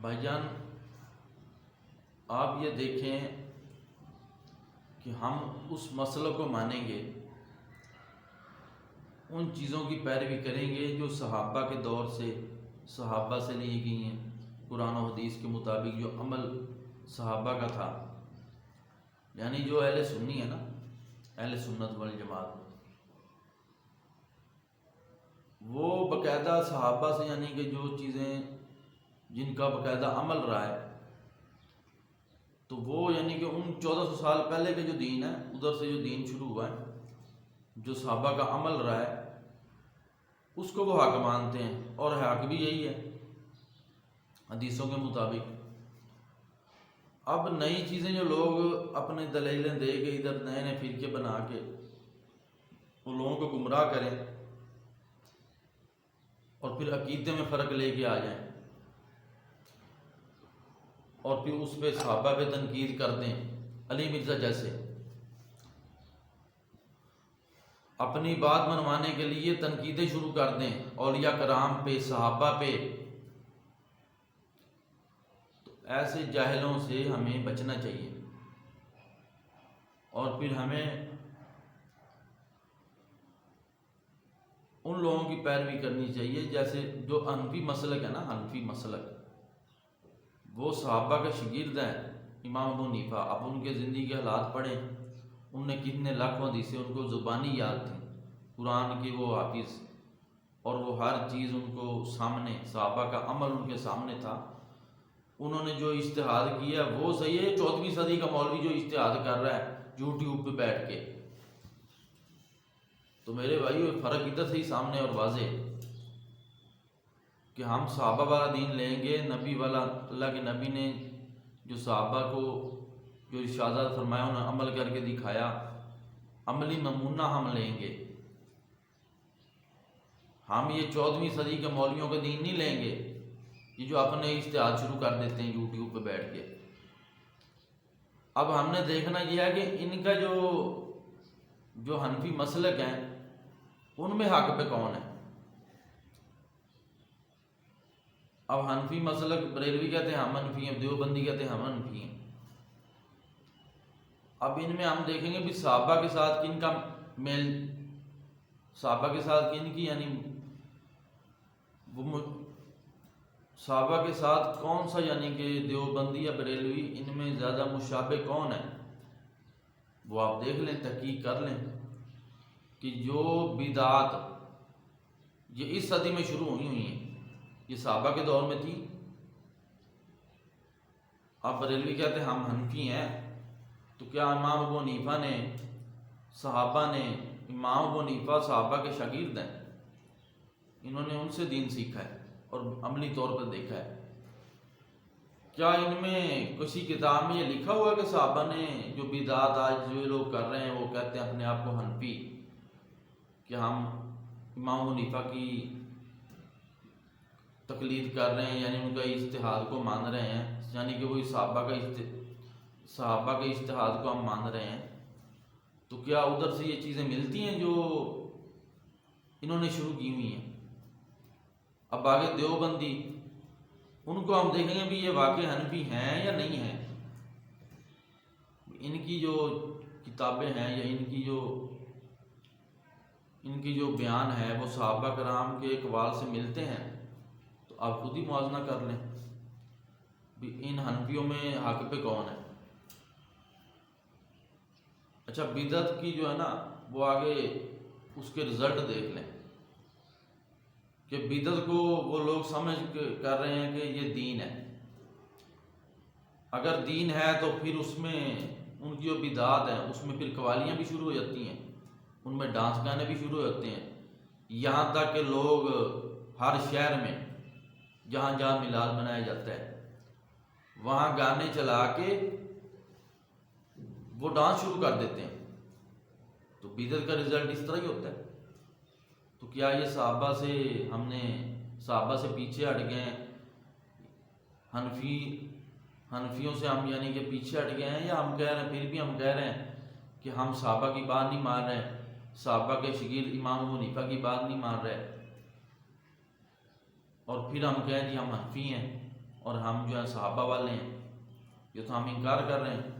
بھائی جان آپ یہ دیکھیں کہ ہم اس مسلک کو مانیں گے، ان چیزوں کی پیروی کریں گے جو صحابہ کے دور سے صحابہ سے لی گئی ہیں، قرآن و حدیث کے مطابق جو عمل صحابہ کا تھا، یعنی جو اہل سنی ہے نا، اہل سنت والجماعت، وہ باقاعدہ صحابہ سے یعنی کہ جو چیزیں جن کا باقاعدہ عمل رہا ہے، تو وہ یعنی کہ ان 1400 سال پہلے کے جو دین ہے، ادھر سے جو دین شروع ہوا ہے، جو صحابہ کا عمل رہا ہے، اس کو وہ حق مانتے ہیں، اور حق بھی یہی ہے حدیثوں کے مطابق۔ اب نئی چیزیں جو لوگ اپنے دلیلیں دے کے ادھر نئے نئے فرقے بنا کے وہ لوگوں کو گمراہ کریں اور پھر عقیدے میں فرق لے کے آ جائیں اور پھر اس پہ صحابہ پہ تنقید کر دیں، علی مرزا جیسے اپنی بات منوانے کے لیے تنقیدیں شروع کر دیں اولیاء کرام پہ، صحابہ پہ، تو ایسے جاہلوں سے ہمیں بچنا چاہیے، اور پھر ہمیں ان لوگوں کی پیروی کرنی چاہیے جیسے جو حنفی مسلک ہے نا، حنفی مسلک وہ صحابہ کے شاگرد ہیں، امام ابو حنیفہ۔ اب ان کے زندگی کے حالات پڑھیں، ان نے کتنے لاکھوں حدیثیں ان کو زبانی یاد تھیں، قرآن کی وہ حافظ، اور وہ ہر چیز ان کو سامنے، صحابہ کا عمل ان کے سامنے تھا۔ انہوں نے جو اجتہاد کیا وہ صحیح ہے، 14ویں صدی کا مولوی جو اجتہاد کر رہا ہے یوٹیوب پہ بیٹھ کے، تو میرے بھائی فرق ادھر سے ہی سامنے اور واضح ہے کہ ہم صحابہ والا دین لیں گے، نبی والا، اللہ کے نبی نے جو صحابہ کو جو ارشادات فرمایا انہیں عمل کر کے دکھایا، عملی نمونہ ہم لیں گے۔ ہم یہ 14ویں صدی کے مولویوں کا دین نہیں لیں گے، یہ جو اپنے اجتہاد شروع کر دیتے ہیں یوٹیوب پہ بیٹھ کے۔ اب ہم نے دیکھنا یہ ہے کہ ان کا جو حنفی مسلک ہیں ان میں حق پہ کون ہے۔ اب حنفی مسلک بریلوی کہتے ہیں ہم حنفی ہیں، دیوبندی کہتے ہیں ہم حنفی ہیں۔ اب ان میں ہم دیکھیں گے بھی صحابہ کے ساتھ کن کا میل، صحابہ کے ساتھ کن کی یعنی وہ صحابہ کے ساتھ کون سا یعنی کہ دیوبندی یا بریلوی ان میں زیادہ مشابہ کون ہے، وہ آپ دیکھ لیں، تحقیق کر لیں کہ جو بدعات یہ اس صدی میں شروع ہوئی ہیں یہ صحابہ کے دور میں تھی۔ اب بریلوی کہتے ہیں ہم حنفی ہیں، تو کیا امام ابو حنیفہ نے، صحابہ نے، امام ابو حنیفہ صحابہ کے شاگرد ہیں، انہوں نے ان سے دین سیکھا ہے اور عملی طور پر دیکھا ہے۔ کیا ان میں کسی کتاب میں یہ لکھا ہوا کہ صحابہ نے جو بدعات آج جو لوگ کر رہے ہیں وہ کہتے ہیں اپنے آپ کو حنفی، کہ ہم امام ابو حنیفہ کی تقلید کر رہے ہیں، یعنی ان کا اجتہاد کو مان رہے ہیں، یعنی کہ وہی صحابہ کے اجتہاد کو ہم مان رہے ہیں، تو کیا ادھر سے یہ چیزیں ملتی ہیں جو انہوں نے شروع کی ہوئی ہیں؟ اب آگے دیوبندی، ان کو ہم دیکھیں گے بھی یہ واقع حنفی ہیں یا نہیں ہیں۔ ان کی جو کتابیں ہیں یا ان کی جو بیان ہے وہ صحابہ کرام کے اقوال سے ملتے ہیں، تو آپ خود ہی موازنہ کر لیں بھی ان حنفیوں میں حق پہ کون ہے۔ اچھا بدعت کی جو ہے نا وہ آگے اس کے رزلٹ دیکھ لیں کہ بدعت کو وہ لوگ سمجھ کر رہے ہیں کہ یہ دین ہے۔ اگر دین ہے تو پھر اس میں ان کی جو بدعات ہیں اس میں پھر قوالیاں بھی شروع ہو جاتی ہیں، ان میں ڈانس گانے بھی شروع ہو جاتے ہیں، یہاں تک کہ لوگ ہر شہر میں جہاں جہاں میلاد منایا جاتا ہے وہاں گانے چلا کے وہ ڈانس شروع کر دیتے ہیں، تو بدعت کا رزلٹ اس طرح ہی ہوتا ہے۔ تو کیا یہ صحابہ سے ہم نے صحابہ سے پیچھے ہٹ گئے ہیں، حنفیوں سے ہم یعنی کہ پیچھے ہٹ گئے ہیں، یا ہم کہہ رہے ہیں پھر بھی ہم کہہ رہے ہیں کہ ہم صحابہ کی بات نہیں مان رہے، صحابہ کے شاگرد امام ابو حنیفہ کی بات نہیں مان رہے، اور پھر ہم کہیں جی ہم حنفی ہیں اور ہم جو ہیں صحابہ والے ہیں، یہ تو ہم انکار کر رہے ہیں۔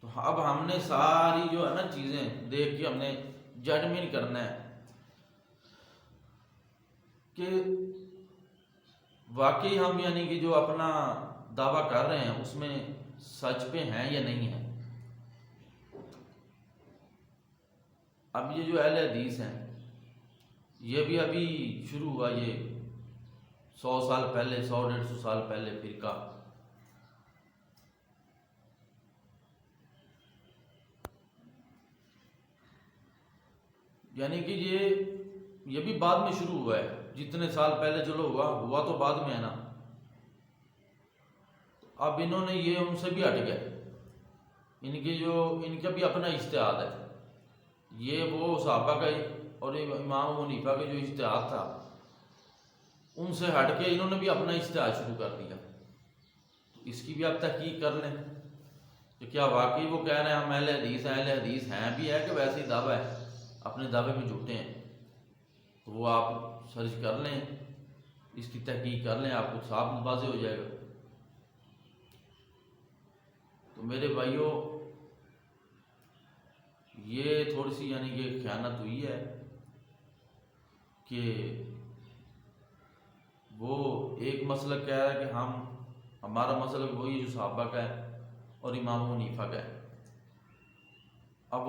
تو اب ہم نے ساری جو ہے نا چیزیں دیکھ کے ہم نے ججمنٹ کرنا ہے کہ واقعی ہم یعنی کہ جو اپنا دعویٰ کر رہے ہیں اس میں سچ پہ ہیں یا نہیں ہیں۔ اب یہ جو اہل حدیث ہیں یہ بھی ابھی شروع ہوا، یہ 100 سال پہلے، 100-150 سال پہلے فرقہ۔ یعنی کہ یہ بھی بعد میں شروع ہوا ہے، جتنے سال پہلے چلو ہوا تو بعد میں ہے نا۔ اب انہوں نے یہ ان سے بھی ہٹ گئے، ان کا بھی اپنا اجتہاد ہے، یہ وہ صحابہ کا اور امام ابو حنیفہ کا جو اجتہاد تھا ان سے ہٹ کے انہوں نے بھی اپنا اجتہاد شروع کر دیا۔ تو اس کی بھی آپ تحقیق کر لیں کہ کیا واقعی وہ کہہ رہے ہیں ہم اہل حدیث ہیں بھی ہے کہ ویسے ہی دعویٰ ہے، اپنے دعوے میں جھوٹے ہیں۔ تو وہ آپ سرچ کر لیں، اس کی تحقیق کر لیں، آپ کو صاف واضح ہو جائے گا۔ تو میرے بھائیوں یہ تھوڑی سی یعنی کہ خیانت ہوئی ہے کہ وہ ایک مسلک کہہ رہا ہے کہ ہمارا مسلک وہی ہے جو صحابہ کا ہے اور امام ابو حنیفہ کا ہے۔ اب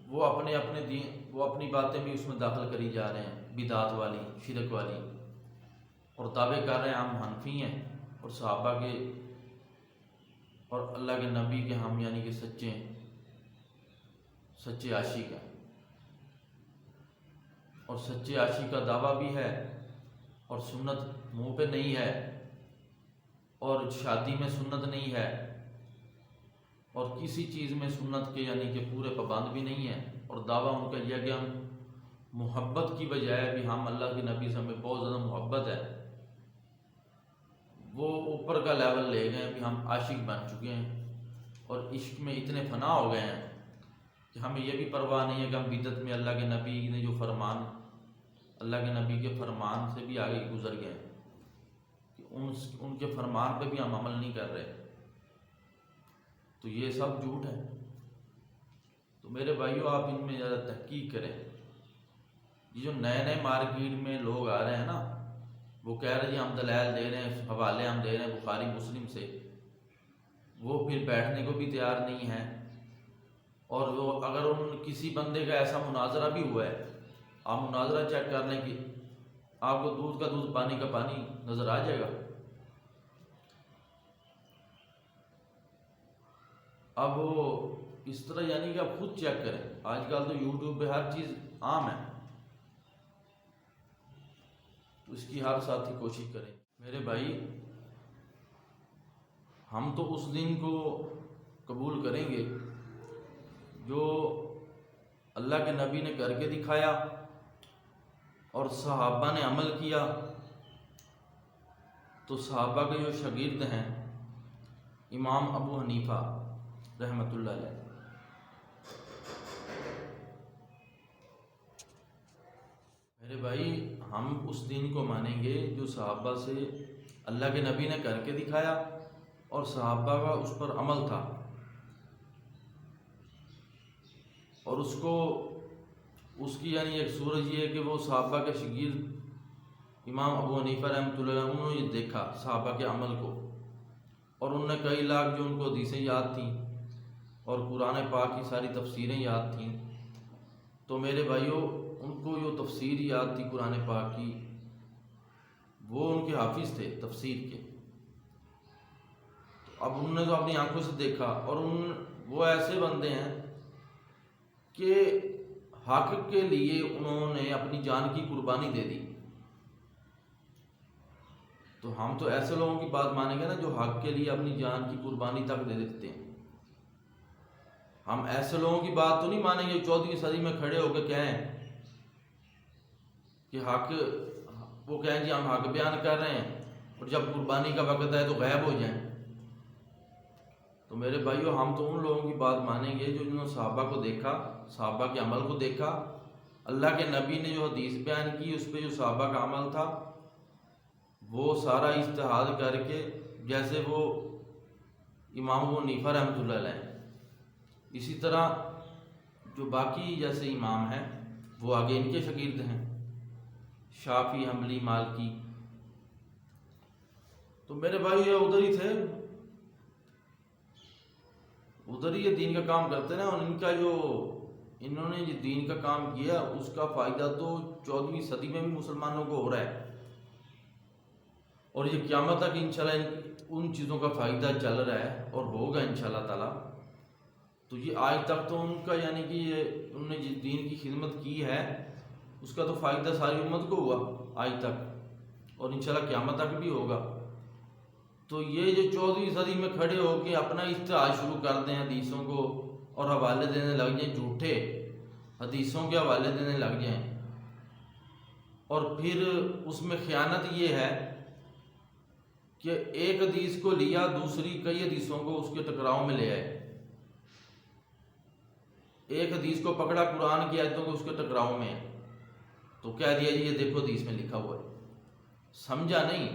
وہ اپنے دین، وہ اپنی باتیں بھی اس میں داخل کری جا رہے ہیں، بدعات والی، شرک والی، اور دعوے کر رہے ہیں ہم حنفی ہیں اور صحابہ کے اور اللہ کے نبی کے ہم یعنی کہ سچے عاشق ہیں، اور سچے عاشق کا دعویٰ بھی ہے اور سنت منہ پہ نہیں ہے، اور شادی میں سنت نہیں ہے، اور کسی چیز میں سنت کے یعنی کہ پورے پابند بھی نہیں ہیں، اور دعویٰ ان کا یہ کہ ہم محبت کی بجائے بھی ہم اللہ کے نبی سے ہمیں بہت زیادہ محبت ہے، وہ اوپر کا لیول لے گئے کہ ہم عاشق بن چکے ہیں اور عشق میں اتنے فنا ہو گئے ہیں کہ ہمیں یہ بھی پرواہ نہیں ہے کہ ہم بدعت میں اللہ کے نبی نے جو فرمان، اللہ کے نبی کے فرمان سے بھی آگے گزر گئے ہیں کہ ان کے فرمان پہ بھی ہم عمل نہیں کر رہے۔ تو یہ سب جھوٹ ہے۔ تو میرے بھائیوں آپ ان میں زیادہ تحقیق کریں۔ یہ جو نئے مارکیٹ میں لوگ آ رہے ہیں نا، وہ کہہ رہے ہیں ہم دلائل دے رہے ہیں، حوالے ہم دے رہے ہیں بخاری مسلم سے، وہ پھر بیٹھنے کو بھی تیار نہیں ہیں، اور وہ اگر کسی بندے کا ایسا مناظرہ بھی ہوا ہے، آپ مناظرہ چیک کر لیں کہ آپ کو دودھ کا دودھ پانی کا پانی نظر آ جائے گا۔ اب وہ اس طرح یعنی کہ آپ خود چیک کریں، آج کل تو یوٹیوب پہ ہر چیز عام ہے، تو اس کی ہر ساتھی کوشش کریں۔ میرے بھائی ہم تو اس دن کو قبول کریں گے جو اللہ کے نبی نے کر کے دکھایا اور صحابہ نے عمل کیا۔ تو صحابہ کے جو شاگرد ہیں امام ابو حنیفہ رحمۃ اللہ علیہ، میرے بھائی ہم اس دین کو مانیں گے جو صحابہ سے اللہ کے نبی نے کر کے دکھایا اور صحابہ کا اس پر عمل تھا، اور اس کی یعنی ایک صورت یہ ہے کہ وہ صحابہ کے شاگرد امام ابو حنیفہ رحمۃ اللہ علیہ انہوں نے دیکھا صحابہ کے عمل کو، اور انہوں نے کئی لاکھ جو ان کو حدیثیں یاد تھیں اور قرآن پاک کی ساری تفسیریں یاد تھیں، تو میرے بھائیوں ان کو جو تفسیر یاد تھی قرآن پاک کی، وہ ان کے حافظ تھے تفسیر کے۔ تو اب انہوں نے تو اپنی آنکھوں سے دیکھا، اور وہ ایسے بندے ہیں کہ حق کے لیے انہوں نے اپنی جان کی قربانی دے دی۔ تو ہم تو ایسے لوگوں کی بات مانیں گے نا جو حق کے لیے اپنی جان کی قربانی تک دے دیتے ہیں۔ ہم ایسے لوگوں کی بات تو نہیں مانیں گے 14ویں صدی میں کھڑے ہو کے کہیں کہ حق، وہ کہیں جی ہم حق بیان کر رہے ہیں اور جب قربانی کا وقت ہے تو غائب ہو جائیں۔ تو میرے بھائیوں ہم تو ان لوگوں کی بات مانیں گے جو جنہوں نے صحابہ کو دیکھا، صحابہ کے عمل کو دیکھا، اللہ کے نبی نے جو حدیث بیان کی اس پہ جو صحابہ کا عمل تھا وہ سارا اجتہاد کر کے، جیسے وہ امام ابو حنیفہ رحمۃ اللہ علیہ، اسی طرح جو باقی جیسے امام ہیں وہ آگے ان کے شاگرد ہیں، شافعی، حنبلی، مالکی۔ تو میرے بھائی یہ ادھر ہی تھے، ادھر ہی یہ دین کا کام کرتے ہیں، اور ان کا جو انہوں نے جو دین کا کام کیا اس کا فائدہ تو 14ویں صدی میں بھی مسلمانوں کو ہو رہا ہے، اور یہ قیامت تک انشاءاللہ ان چیزوں کا فائدہ چل رہا ہے اور ہوگا انشاءاللہ تعالی۔ تو یہ آج تک تو ان کا یعنی کہ یہ انہوں نے جس دین کی خدمت کی ہے اس کا تو فائدہ ساری امت کو ہوا آج تک، اور انشاءاللہ قیامت تک بھی ہوگا۔ تو یہ جو 14ویں صدی میں کھڑے ہو کے اپنا اجتہاد شروع کر دیں حدیثوں کو اور حوالے دینے لگ جائیں، جھوٹے حدیثوں کے حوالے دینے لگ جائیں، اور پھر اس میں خیانت یہ ہے کہ ایک حدیث کو لیا، دوسری کئی حدیثوں کو اس کے ٹکراؤ میں لے آئے، ایک حدیث کو پکڑا قرآن کی آیتوں کو اس کے ٹکراؤ میں ہے، تو کہہ دیا جی یہ دیکھو حدیث میں لکھا ہوا ہے، سمجھا نہیں۔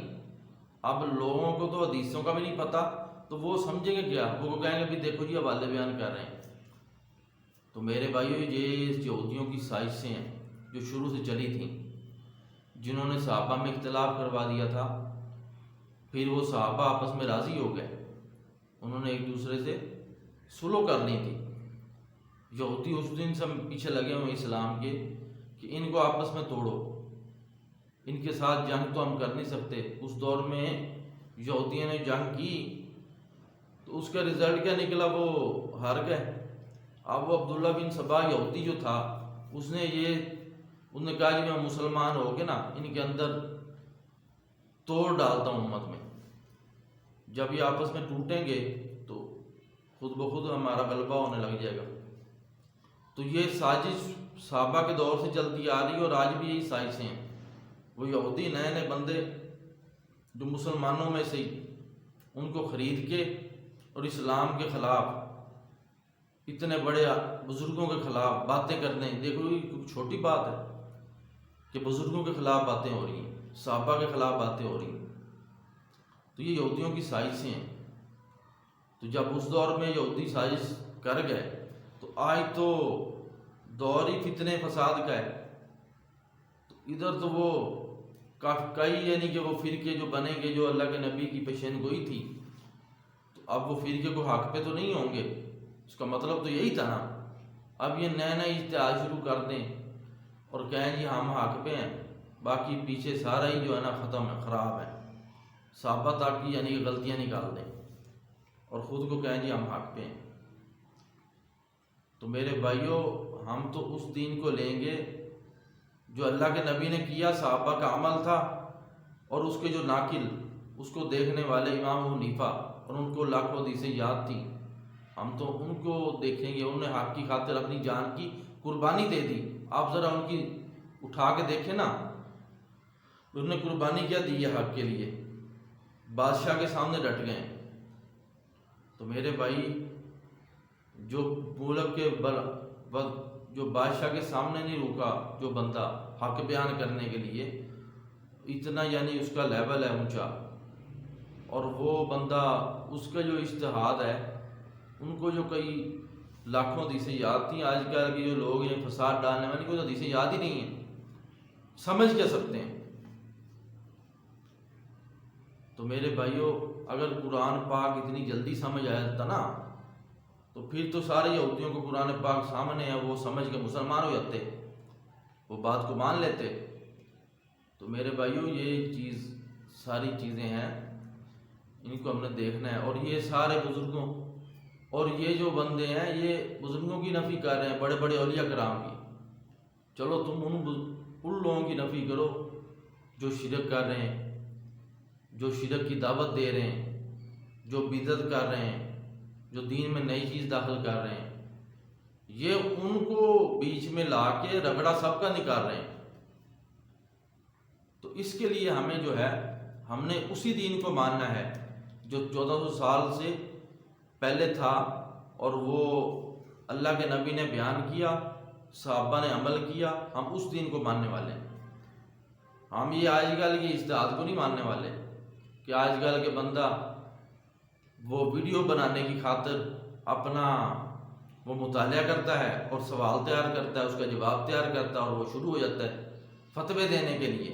اب لوگوں کو تو حدیثوں کا بھی نہیں پتہ، تو وہ سمجھیں گے کیا؟ وہ کہیں گے بھی دیکھو جی حوالے بیان کر رہے ہیں۔ تو میرے بھائیو یہ یہودیوں کی سازشیں ہیں جو شروع سے چلی تھیں، جنہوں نے صحابہ میں اختلاف کروا دیا تھا، پھر وہ صحابہ آپس میں راضی ہو گئے، انہوں نے ایک دوسرے سے صلح کر لی تھی۔ یہودی اس دن سے پیچھے لگے ہوئے اسلام کے کہ ان کو آپس میں توڑو، ان کے ساتھ جنگ تو ہم کر نہیں سکتے۔ اس دور میں یہودیوں نے جنگ کی تو اس کا رزلٹ کیا نکلا؟ وہ ہار گئے۔ اب وہ عبداللہ بن سبا یہودی جو تھا اس نے کہا کہ میں مسلمان ہو کے نا ان کے اندر توڑ ڈالتا ہوں امت میں، جب یہ آپس میں ٹوٹیں گے تو خود بخود ہمارا غلبہ ہونے لگ جائے گا۔ تو یہ سازش صحابہ کے دور سے چلتی آ رہی ہے، اور آج بھی یہی سازشیں ہیں۔ وہ یہودی نئے نئے بندے جو مسلمانوں میں سے ان کو خرید کے اور اسلام کے خلاف، اتنے بڑے بزرگوں کے خلاف باتیں کرتے ہیں۔ دیکھو یہ کوئی چھوٹی بات ہے کہ بزرگوں کے خلاف باتیں ہو رہی ہیں، صحابہ کے خلاف باتیں ہو رہی ہیں۔ تو یہ یہودیوں کی سازشیں ہیں۔ تو جب اس دور میں یہودی سازش کر گئے تو آج تو دور ہی فتنے فساد کا ہے۔ تو ادھر تو وہ کئی یعنی کہ وہ فرقے جو بنیں گے جو اللہ کے نبی کی پیشین گوئی تھی، تو اب وہ فرقے کو حق پہ تو نہیں ہوں گے، اس کا مطلب تو یہی تھا نا۔ اب یہ نئے نئے اجتہاد شروع کر دیں اور کہیں جی ہم حق پہ ہیں، باقی پیچھے سارا ہی جو ہے نا ختم ہے، خراب ہے، صحابہ تک کی یعنی کہ غلطیاں نکال دیں اور خود کو کہیں جی ہم حق پہ ہیں۔ تو میرے بھائیوں ہم تو اس دین کو لیں گے جو اللہ کے نبی نے کیا، صحابہ کا عمل تھا، اور اس کے جو ناقل اس کو دیکھنے والے امام ابو حنیفہ، اور ان کو لاکھوں حدیثیں یاد تھیں، ہم تو ان کو دیکھیں گے۔ انہوں نے حق کی خاطر اپنی جان کی قربانی دے دی۔ آپ ذرا ان کی اٹھا کے دیکھیں نا، انہوں نے قربانی کیا دی ہے حق کے لیے، بادشاہ کے سامنے ڈٹ گئے۔ تو میرے بھائی جو ملک کے جو بادشاہ کے سامنے نہیں رکا، جو بندہ حق بیان کرنے کے لیے، اتنا یعنی اس کا لیول ہے اونچا، اور وہ بندہ اس کا جو اجتہاد ہے، ان کو جو کئی لاکھوں حدیثیں یاد تھیں، آج کل کے جو لوگ ہیں فساد ڈالنے والے کو حدیثیں یاد ہی نہیں ہیں، سمجھ کیا سکتے ہیں؟ تو میرے بھائیوں اگر قرآن پاک اتنی جلدی سمجھ آیا تھا نا، تو پھر تو سارے یہودیوں کو قرآن پاک سامنے ہے، وہ سمجھ کے مسلمان ہو جاتے، وہ بات کو مان لیتے۔ تو میرے بھائیوں یہ چیز ساری چیزیں ہیں، ان کو ہم نے دیکھنا ہے۔ اور یہ سارے بزرگوں اور یہ جو بندے ہیں یہ بزرگوں کی نفی کر رہے ہیں، بڑے بڑے اولیاء کرام کی۔ چلو تم ان لوگوں کی نفی کرو جو شرک کر رہے ہیں، جو شرک کی دعوت دے رہے ہیں، جو بدعت کر رہے ہیں، جو دین میں نئی چیز داخل کر رہے ہیں، یہ ان کو بیچ میں لا کے رگڑا سب کا نکال رہے ہیں۔ تو اس کے لیے ہمیں جو ہے ہم نے اسی دین کو ماننا ہے جو 1400 سال سے پہلے تھا، اور وہ اللہ کے نبی نے بیان کیا، صحابہ نے عمل کیا، ہم اس دین کو ماننے والے ہیں۔ ہم یہ آج کل کی اجتہاد کو نہیں ماننے والے کہ آج کل کے بندہ وہ ویڈیو بنانے کی خاطر اپنا وہ مطالعہ کرتا ہے اور سوال تیار کرتا ہے، اس کا جواب تیار کرتا ہے اور وہ شروع ہو جاتا ہے فتوے دینے کے لیے۔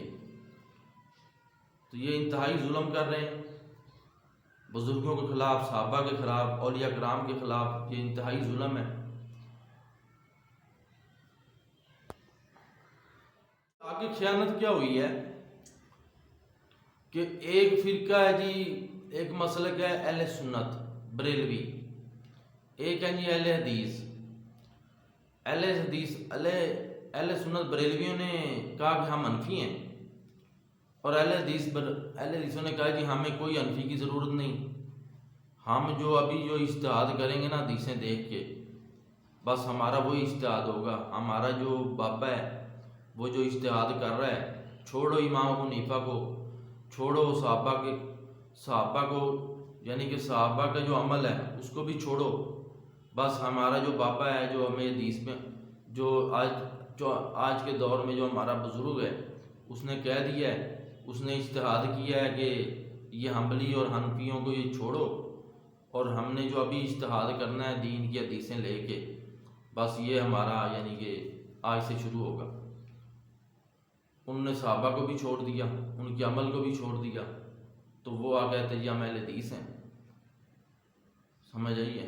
تو یہ انتہائی ظلم کر رہے ہیں بزرگوں کے خلاف، صحابہ کے خلاف، اولیاء کرام کے خلاف، یہ انتہائی ظلم ہے۔ آگے خیانت کیا ہوئی ہے کہ ایک فرقہ ہے جی، ایک مسلک ہے اہل سنت بریلوی، ایک ہے جی اہل حدیث۔ اہل سنت بریلویوں نے کہا کہ ہم حنفی ہیں، اور اہل حدیثوں نے کہا جی ہمیں کوئی حنفی کی ضرورت نہیں، ہم جو اجتہاد کریں گے نا حدیثیں دیکھ کے، بس ہمارا وہی اجتہاد ہوگا، ہمارا جو بابا ہے وہ جو اجتہاد کر رہا ہے، چھوڑو امام ابو حنیفہ کو، چھوڑو صحابہ کو، یعنی کہ صحابہ کا جو عمل ہے اس کو بھی چھوڑو، بس ہمارا جو بابا ہے جو ہمیں حدیث میں جو آج کے دور میں جو ہمارا بزرگ ہے اس نے کہہ دیا ہے، اس نے اجتہاد کیا ہے کہ یہ حنبلی اور حنفیوں کو یہ چھوڑو، اور ہم نے جو ابھی اجتہاد کرنا ہے دین کی حدیثیں لے کے، بس یہ ہمارا یعنی کہ آج سے شروع ہوگا۔ انہوں نے صحابہ کو بھی چھوڑ دیا، ان کے عمل کو بھی چھوڑ دیا، تو وہ آ کہتے جی ہم اہل حدیث ہیں، سمجھ آئیے۔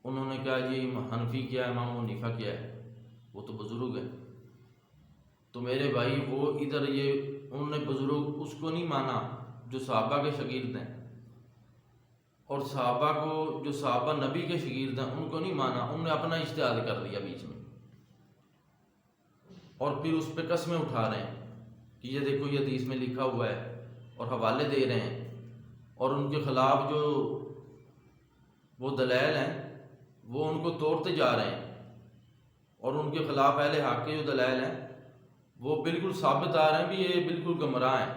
انہوں نے کہا جی حنفی کیا ہے، امام ابو حنیفہ کیا ہے، وہ تو بزرگ ہے۔ تو میرے بھائی وہ ادھر انہوں نے بزرگ اس کو نہیں مانا جو صحابہ کے شاگرد ہیں، اور صحابہ کو جو صحابہ نبی کے شاگرد ہیں ان کو نہیں مانا، انہوں نے اپنا اجتہاد کر دیا بیچ میں، اور پھر اس پہ قسمیں اٹھا رہے ہیں کہ یہ دیکھو یہ حدیث میں لکھا ہوا ہے، اور حوالے دے رہے ہیں، اور ان کے خلاف جو وہ دلائل ہیں وہ ان کو توڑتے جا رہے ہیں، اور ان کے خلاف اہل حق کے جو دلائل ہیں وہ بالکل ثابت آ رہے ہیں بھی یہ بالکل گمراہ ہیں۔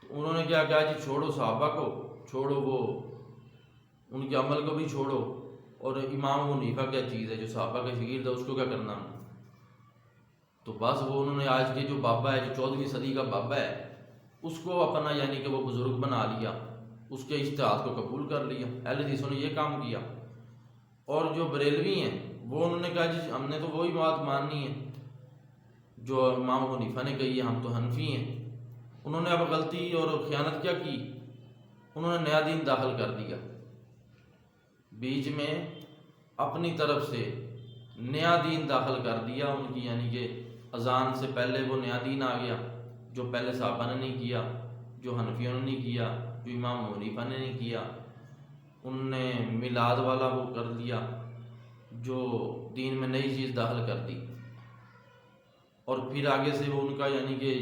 تو انہوں نے کیا کہا جی چھوڑو صحابہ کو، چھوڑو وہ ان کے عمل کو بھی چھوڑو، اور امام ابو حنیفہ کیا چیز ہے جو صحابہ کا شاگرد ہے اس کو کیا کرنا ہم۔ تو بس وہ انہوں نے آج کے جو بابا ہے جو 14ویں صدی کا بابا ہے اس کو اپنا یعنی کہ وہ بزرگ بنا لیا، اس کے اجتہاد کو قبول کر لیا۔ اہل حدیثوں نے یہ کام کیا، اور جو بریلوی ہیں وہ انہوں نے کہا جی ہم نے تو وہی بات ماننی ہے جو امام ابو حنیفہ نے کہی ہے، ہم تو حنفی ہیں۔ انہوں نے اب غلطی اور خیانت کیا کی، انہوں نے نیا دین داخل کر دیا، بیچ میں اپنی طرف سے نیا دین داخل کر دیا ان کی، یعنی کہ اذان سے پہلے وہ نیا دین آ گیا جو پہلے صحابہ نے نہیں کیا، جو حنفیوں نے نہیں کیا، جو امام ابو حنیفہ نے نہیں کیا۔ انہوں نے میلاد والا وہ کر دیا، جو دین میں نئی چیز داخل کر دی، اور پھر آگے سے وہ ان کا یعنی کہ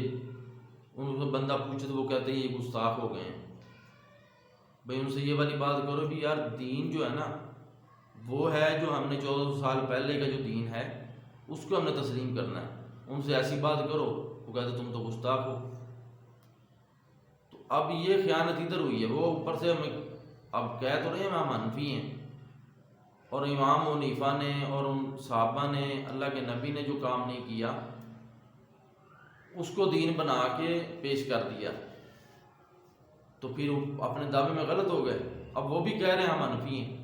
ان کو بندہ پوچھے تو وہ کہتے ہیں یہ گستاخ ہو گئے ہیں۔ بھئی ان سے یہ والی بات کرو بھی یار دین جو ہے نا وہ ہے جو ہم نے 1400 سال پہلے کا جو دین ہے اس کو ہم نے تسلیم کرنا ہے، ان سے ایسی بات کرو وہ کہتے تم تو گستاخ ہو۔ تو اب یہ خیانت ادھر ہوئی ہے، وہ اوپر سے ہمیں اب کہہ تو رہے ہیں ہم حنفی ہیں، اور امام ابو حنیفہ نے اور ان صحابہ نے اللہ کے نبی نے جو کام نہیں کیا اس کو دین بنا کے پیش کر دیا، تو پھر اپنے دعوے میں غلط ہو گئے، اب وہ بھی کہہ رہے ہیں ہم حنفی ہیں۔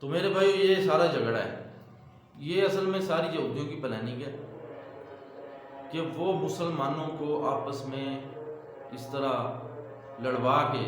تو میرے بھائی یہ سارا جھگڑا ہے، یہ اصل میں ساری یہودیوں کی پلاننگ ہے کہ وہ مسلمانوں کو آپس میں اس طرح لڑوا کے